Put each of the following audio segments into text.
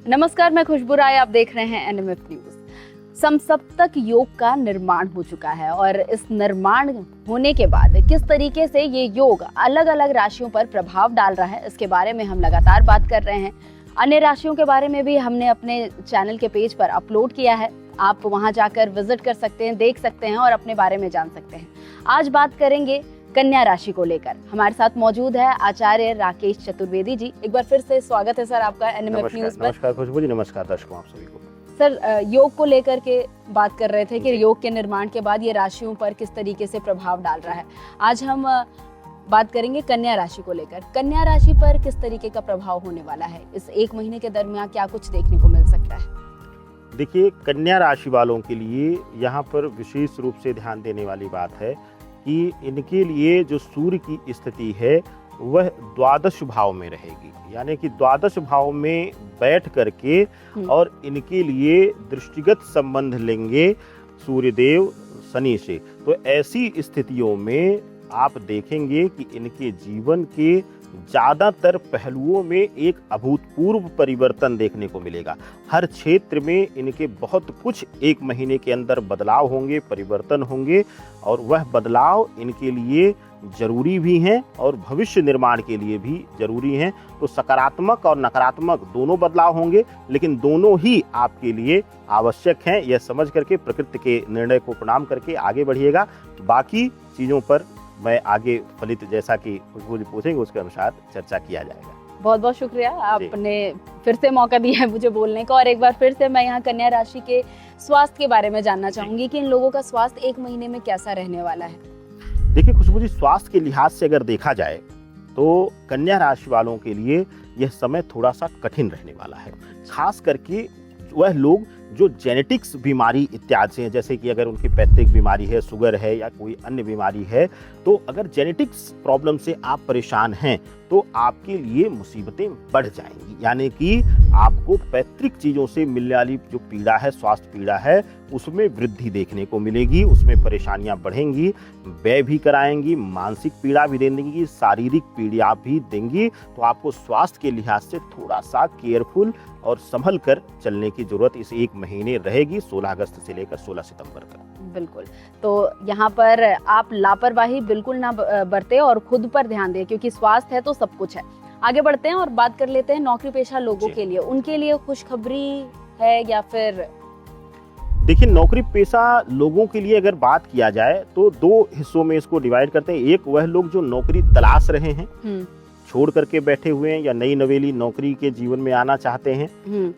नमस्कार, मैं खुशबू राय, आप देख रहे हैं एनएमएफ न्यूज। समसप्तक योग का निर्माण हो चुका है और इस निर्माण होने के बाद किस तरीके से ये योग अलग अलग राशियों पर प्रभाव डाल रहा है, इसके बारे में हम लगातार बात कर रहे हैं। अन्य राशियों के बारे में भी हमने अपने चैनल के पेज पर अपलोड किया है, आप वहां जाकर विजिट कर सकते हैं, देख सकते हैं और अपने बारे में जान सकते हैं। आज बात करेंगे कन्या राशि को लेकर। हमारे साथ मौजूद है आचार्य राकेश चतुर्वेदी जी। एक बार फिर से स्वागत है सर आपका एनएमएफ न्यूज पर। नमस्कार खुशबू जी, नमस्कार दर्शकों आप सभी को। सर, योग को लेकर के बात कर रहे थे कि योग के निर्माण के बाद ये राशियों पर किस तरीके से प्रभाव डाल रहा है। आज हम बात करेंगे कन्या राशि को लेकर। कन्या राशि पर किस तरीके का प्रभाव होने वाला है, इस एक महीने के दरमियान क्या कुछ देखने को मिल सकता है? देखिए, कन्या राशि वालों के लिए यहाँ पर विशेष रूप से ध्यान देने वाली बात है कि इनके लिए जो सूर्य की स्थिति है वह द्वादश भाव में रहेगी, यानी कि द्वादश भाव में बैठ करके और इनके लिए दृष्टिगत संबंध लेंगे सूर्यदेव शनि से। तो ऐसी स्थितियों में आप देखेंगे कि इनके जीवन के ज्यादातर पहलुओं में एक अभूतपूर्व परिवर्तन देखने को मिलेगा। हर क्षेत्र में इनके बहुत कुछ एक महीने के अंदर बदलाव होंगे, परिवर्तन होंगे और वह बदलाव इनके लिए जरूरी भी हैं और भविष्य निर्माण के लिए भी जरूरी हैं। तो सकारात्मक और नकारात्मक दोनों बदलाव होंगे, लेकिन दोनों ही आपके लिए आवश्यक हैं। यह समझ करके प्रकृति के निर्णय को प्रणाम करके आगे बढ़िएगा। बाकी चीजों पर मैं आगे फलित जैसा कि खुशबू जी पूछेंगे उसके अनुसार चर्चा किया जाएगा। बहुत बहुत शुक्रिया, आपने फिर से मौका दिया है मुझे बोलने का। और एक बार फिर से मैं यहाँ कन्या राशि के स्वास्थ्य के बारे में जानना चाहूंगी कि इन लोगों का स्वास्थ्य एक महीने में कैसा रहने वाला है। देखिए खुशबू जी, स्वास्थ्य के लिहाज से अगर देखा जाए तो कन्या राशि वालों के लिए यह समय थोड़ा सा कठिन रहने वाला है। खास करके वह लोग जो जेनेटिक्स बीमारी इत्यादि से हैं, जैसे कि अगर उनकी पैतृक बीमारी है, शुगर है या कोई अन्य बीमारी है, तो अगर जेनेटिक्स प्रॉब्लम से आप परेशान हैं तो आपके लिए मुसीबतें बढ़ जाएंगी। यानी कि आपको पैतृक चीज़ों से मिलने वाली जो पीड़ा है, स्वास्थ्य पीड़ा है, उसमें वृद्धि देखने को मिलेगी, उसमें परेशानियां बढ़ेंगी, व्यय भी कराएंगी, मानसिक पीड़ा भी दे देंगी, शारीरिक पीड़ा भी देंगी। तो आपको स्वास्थ्य के लिहाज से थोड़ा सा केयरफुल और संभल कर चलने की जरूरत इस एक महीने रहेगी, 16 अगस्त से लेकर 16 सितंबर तक। बिल्कुल, तो यहाँ पर आप लापरवाही बिल्कुल ना बरते और खुद पर ध्यान दें, क्योंकि स्वास्थ्य है तो सब कुछ है। आगे बढ़ते हैं और बात कर लेते हैं नौकरी पेशा लोगों के लिए। उनके लिए खुशखबरी है या फिर? देखिए, नौकरी पेशा लोगों के लिए अगर बात किया जाए तो दो हिस्सों में इसको डिवाइड करते हैं। एक वह लोग जो नौकरी तलाश रहे हैं, छोड़ करके बैठे हुए हैं या नई नवेली नौकरी के जीवन में आना चाहते हैं,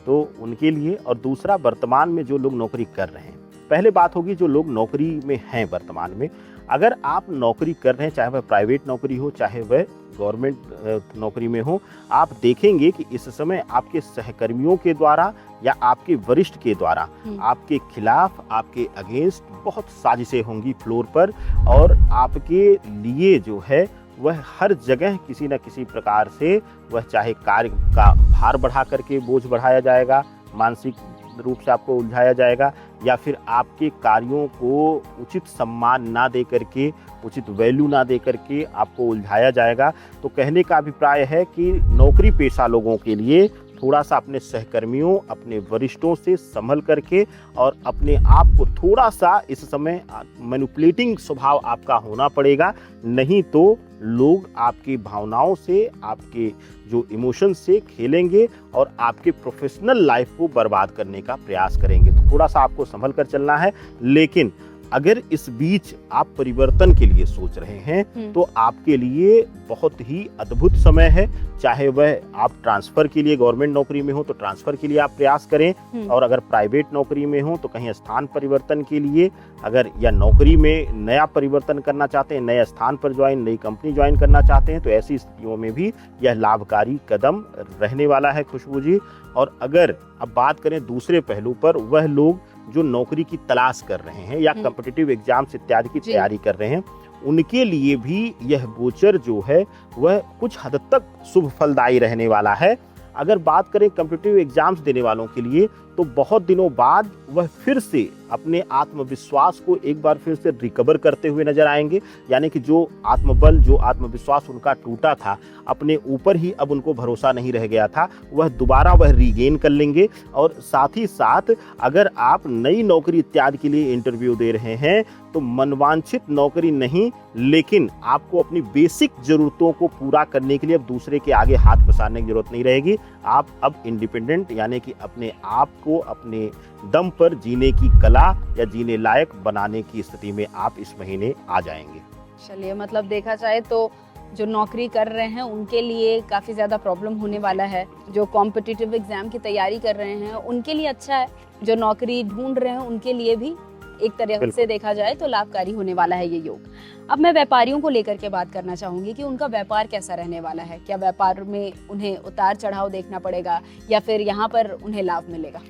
तो उनके लिए। और दूसरा, वर्तमान में जो लोग नौकरी कर रहे हैं। पहले बात होगी जो लोग नौकरी में हैं वर्तमान में। अगर आप नौकरी कर रहे हैं, चाहे वह प्राइवेट नौकरी हो चाहे वह गवर्नमेंट नौकरी में हो, आप देखेंगे कि इस समय आपके सहकर्मियों के द्वारा या आपके वरिष्ठ के द्वारा आपके खिलाफ, आपके अगेंस्ट बहुत साजिशें होंगी फ्लोर पर, और आपके लिए जो है वह हर जगह किसी न किसी प्रकार से वह चाहे कार्य का भार बढ़ा करके बोझ बढ़ाया जाएगा, मानसिक रूप से आपको उलझाया जाएगा, या फिर आपके कार्यों को उचित सम्मान ना दे करके, उचित वैल्यू ना दे करके आपको उलझाया जाएगा। तो कहने का अभिप्राय है कि नौकरी पेशा लोगों के लिए थोड़ा सा अपने सहकर्मियों, अपने वरिष्ठों से संभल करके और अपने आप को थोड़ा सा इस समय मैनिपुलेटिंग स्वभाव आपका होना पड़ेगा। नहीं तो लोग आपकी भावनाओं से, आपके जो इमोशन से खेलेंगे और आपके प्रोफेशनल लाइफ को बर्बाद करने का प्रयास करेंगे। तो थोड़ा सा आपको संभल कर चलना है। लेकिन अगर इस बीच आप परिवर्तन के लिए सोच रहे हैं तो आपके लिए बहुत ही अद्भुत समय है। चाहे वह आप ट्रांसफर के लिए गवर्नमेंट नौकरी में हो तो ट्रांसफर के लिए आप प्रयास करें, और अगर प्राइवेट नौकरी में हो तो कहीं स्थान परिवर्तन के लिए, अगर या नौकरी में नया परिवर्तन करना चाहते हैं, नए स्थान पर ज्वाइन, नई कंपनी ज्वाइन करना चाहते हैं, तो ऐसी स्थितियों में भी यह लाभकारी कदम रहने वाला है खुशबू जी। और अगर अब बात करें दूसरे पहलू पर, वह लोग जो नौकरी की तलाश कर रहे हैं या कॉम्पिटिटिव एग्जाम्स इत्यादि की तैयारी कर रहे हैं, उनके लिए भी यह गोचर जो है वह कुछ हद तक शुभ फलदायी रहने वाला है। अगर बात करें कॉम्पिटिटिव एग्जाम्स देने वालों के लिए, तो बहुत दिनों बाद वह फिर से अपने आत्मविश्वास को एक बार फिर से रिकवर करते हुए नजर आएंगे। यानी कि जो आत्मबल, जो आत्मविश्वास उनका टूटा था, अपने ऊपर ही अब उनको भरोसा नहीं रह गया था, वह दोबारा वह रीगेन कर लेंगे। और साथ ही साथ अगर आप नई नौकरी इत्यादि के लिए इंटरव्यू दे रहे हैं तो मनवांछित नौकरी नहीं, लेकिन आपको अपनी बेसिक जरूरतों को पूरा करने के लिए अब दूसरे के आगे हाथ पसारने की जरूरत नहीं रहेगी। आप अब इंडिपेंडेंट यानी कि अपने आप को अपने दम पर जीने की कला या जीने लायक बनाने की स्थिति में आप इस महीने आ जाएंगे। चलिए, मतलब देखा जाए तो जो नौकरी कर रहे हैं उनके लिए काफ़ी ज़्यादा प्रॉब्लम होने वाला है। जो कॉम्पिटिटिव एग्जाम की तैयारी कर रहे हैं उनके लिए अच्छा है, जो नौकरी ढूंढ रहे हैं उनके लिए भी एक तरह से देखा जाए तो लाभकारी होने वाला है ये योग। अब मैं व्यापारियों को लेकर के बात करना चाहूंगी कि उनका व्यापार कैसा रहने वाला है। क्या व्यापार में उन्हें उतार चढ़ाव देखना पड़ेगा या फिर यहाँ पर उन्हें लाभ मिलेगा?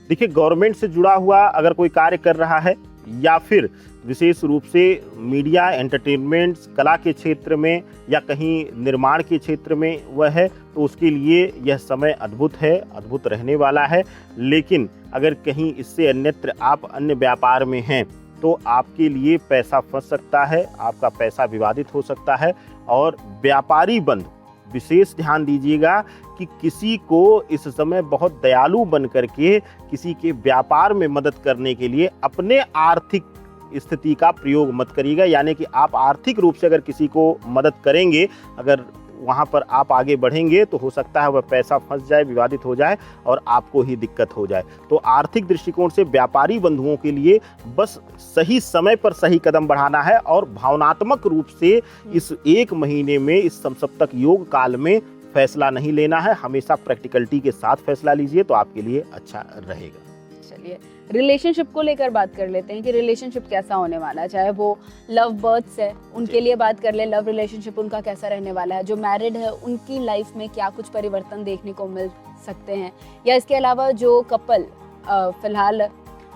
देखिए, गवर्नमेंट से जुड़ा हुआ अगर कोई कार्य कर रहा है या फिर विशेष रूप से मीडिया, एंटरटेनमेंट, कला के क्षेत्र में या कहीं निर्माण के क्षेत्र में वह है, तो उसके लिए यह समय अद्भुत है, अद्भुत रहने वाला है। लेकिन अगर कहीं इससे अन्यत्र आप अन्य व्यापार में हैं तो आपके लिए पैसा फंस सकता है, आपका पैसा विवादित हो सकता है। और व्यापारी बंधु विशेष ध्यान दीजिएगा कि किसी को इस समय बहुत दयालु बन करके किसी के व्यापार में मदद करने के लिए अपने आर्थिक स्थिति का प्रयोग मत करिएगा। यानी कि आप आर्थिक रूप से अगर किसी को मदद करेंगे, अगर वहाँ पर आप आगे बढ़ेंगे तो हो सकता है वह पैसा फंस जाए, विवादित हो जाए और आपको ही दिक्कत हो जाए। तो आर्थिक दृष्टिकोण से व्यापारी बंधुओं के लिए बस सही समय पर सही कदम बढ़ाना है और भावनात्मक रूप से इस एक महीने में, इस समसप्तक योग काल में फैसला नहीं लेना है। हमेशा प्रैक्टिकलिटी के साथ फैसला लीजिए तो आपके लिए अच्छा रहेगा। चलिए, रिलेशनशिप को लेकर बात कर लेते हैं कि रिलेशनशिप कैसा होने वाला है। चाहे वो लव बर्ड्स है उनके लिए बात कर ले, लव रिलेशनशिप उनका कैसा रहने वाला है। जो मैरिड है उनकी लाइफ में क्या कुछ परिवर्तन देखने को मिल सकते हैं, या इसके अलावा जो कपल फिलहाल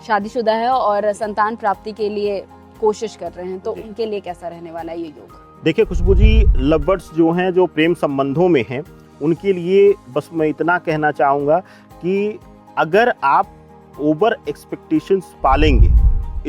शादीशुदा है और संतान प्राप्ति के लिए कोशिश कर रहे हैं तो उनके लिए कैसा रहने वाला है ये योग? देखिए खुशबू जी, लव बर्ड्स जो हैं, जो प्रेम संबंधों में हैं, उनके लिए बस मैं इतना कहना चाहूँगा कि अगर आप ओवर एक्सपेक्टेशंस पालेंगे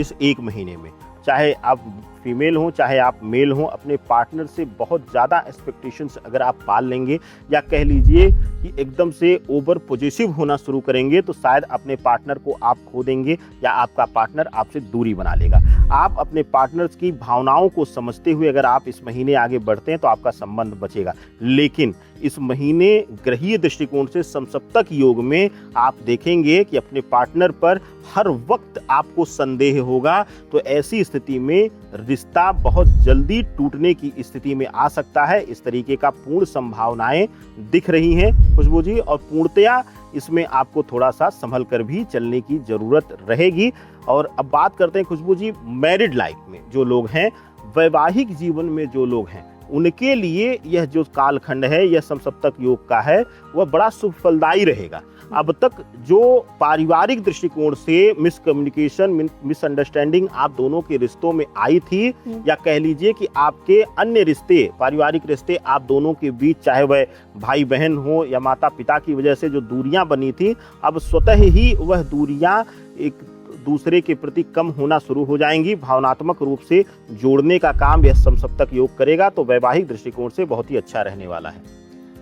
इस एक महीने में, चाहे आप फीमेल हो चाहे आप मेल हो, अपने पार्टनर से बहुत ज़्यादा एक्सपेक्टेशंस अगर आप पाल लेंगे या कह लीजिए कि एकदम से ओवर पॉजिटिव होना शुरू करेंगे तो शायद अपने पार्टनर को आप खो देंगे या आपका पार्टनर आपसे दूरी बना लेगा। आप अपने पार्टनर्स की भावनाओं को समझते हुए अगर आप इस महीने आगे बढ़ते हैं तो आपका संबंध बचेगा। लेकिन इस महीने ग्रहीय दृष्टिकोण से समसप्तक योग में आप देखेंगे कि अपने पार्टनर पर हर वक्त आपको संदेह होगा, तो ऐसी स्थिति में रिश्ता बहुत जल्दी टूटने की स्थिति में आ सकता है। इस तरीके का पूर्ण संभावनाएं दिख रही हैं खुशबू जी, और पूर्णतया इसमें आपको थोड़ा सा संभल कर भी चलने की जरूरत रहेगी। और अब बात करते हैं खुशबू जी, मैरिड लाइफ में जो लोग हैं, वैवाहिक जीवन में जो लोग हैं, उनके लिए यह जो कालखंड है, यह समसप्तक योग का है, वह बड़ा सुफलदायी रहेगा। अब तक जो पारिवारिक दृष्टिकोण से मिसकम्युनिकेशन, मिसअंडरस्टैंडिंग आप दोनों के रिश्तों में आई थी, या कह लीजिए कि आपके अन्य रिश्ते, पारिवारिक रिश्ते आप दोनों के बीच, चाहे वह भाई बहन हो या माता पिता की वजह से जो दूरियां बनी थी, अब स्वतः ही वह दूरियां एक दूसरे के प्रति कम होना शुरू हो जाएंगी। भावनात्मक रूप से जोड़ने का काम यह समसप्तक योग करेगा, तो वैवाहिक दृष्टिकोण से बहुत ही अच्छा रहने वाला है।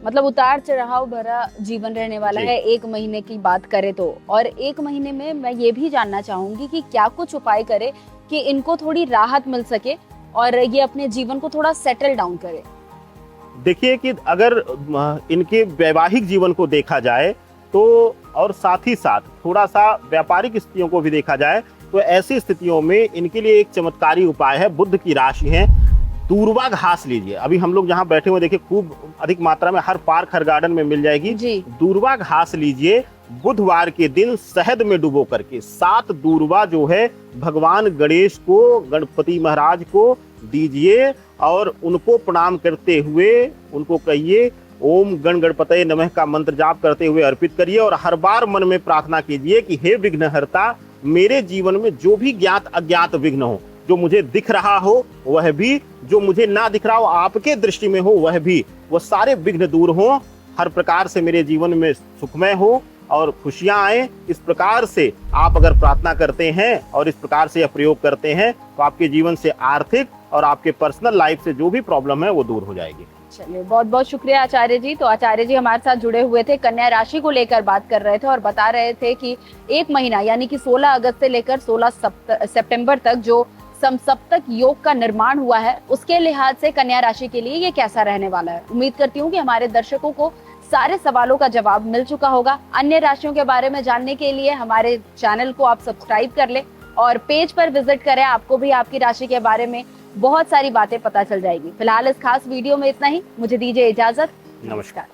मतलब उतार चढ़ाव भरा जीवन रहने वाला है एक महीने की बात करें तो। और एक महीने में मैं ये भी जानना चाहूंगी कि क्या कुछ उपाय करे कि इनको थोड़ी राहत मिल सके और ये अपने जीवन को थोड़ा सेटल डाउन करे। देखिए कि अगर इनके वैवाहिक जीवन को देखा जाए तो, और साथ ही साथ थोड़ा सा व्यापारिक स्थितियों को भी देखा जाए, तो ऐसी स्थितियों में इनके लिए एक चमत्कारी उपाय है। बुध की राशि है, दूर्वा घास लीजिए। अभी हम लोग जहाँ बैठे हुए देखिए खूब अधिक मात्रा में हर पार्क, हर गार्डन में मिल जाएगी। दूर्वा घास लीजिए, बुधवार के दिन शहद में डुबो करके 7 दूर्वा जो है भगवान गणेश को, गणपति महाराज को दीजिए और उनको प्रणाम करते हुए उनको कहिए ओम गण गणपतये नमः का मंत्र जाप करते हुए अर्पित करिए। और हर बार मन में प्रार्थना कीजिए कि हे विघ्नहर्ता, मेरे जीवन में जो भी ज्ञात अज्ञात विघ्न हो, जो मुझे दिख रहा हो वह भी, जो मुझे ना दिख रहा हो आपके दृष्टि में हो वह भी, वो सारे विघ्न दूर हो, हर प्रकार से मेरे जीवन में सुखमय हो और खुशियां आए। इस प्रकार से आप अगर प्रार्थना करते हैं और इस प्रकार से यह प्रयोग करते हैं तो आपके जीवन से आर्थिक और आपके पर्सनल लाइफ से जो भी प्रॉब्लम है वो दूर हो जाएगी। चलिए, बहुत बहुत शुक्रिया आचार्य जी। तो आचार्य जी हमारे साथ जुड़े हुए थे, कन्या राशि को लेकर बात कर रहे थे और बता रहे थे कि एक महीना यानी कि 16 अगस्त से लेकर 16 सितंबर तक जो समसप्तक योग का निर्माण हुआ है उसके लिहाज से कन्या राशि के लिए ये कैसा रहने वाला है। उम्मीद करती हूँ कि हमारे दर्शकों को सारे सवालों का जवाब मिल चुका होगा। अन्य राशियों के बारे में जानने के लिए हमारे चैनल को आप सब्सक्राइब कर लें और पेज पर विजिट करें, आपको भी आपकी राशि के बारे में बहुत सारी बातें पता चल जाएगी। फिलहाल इस खास वीडियो में इतना ही, मुझे दीजिए इजाजत। नमस्कार।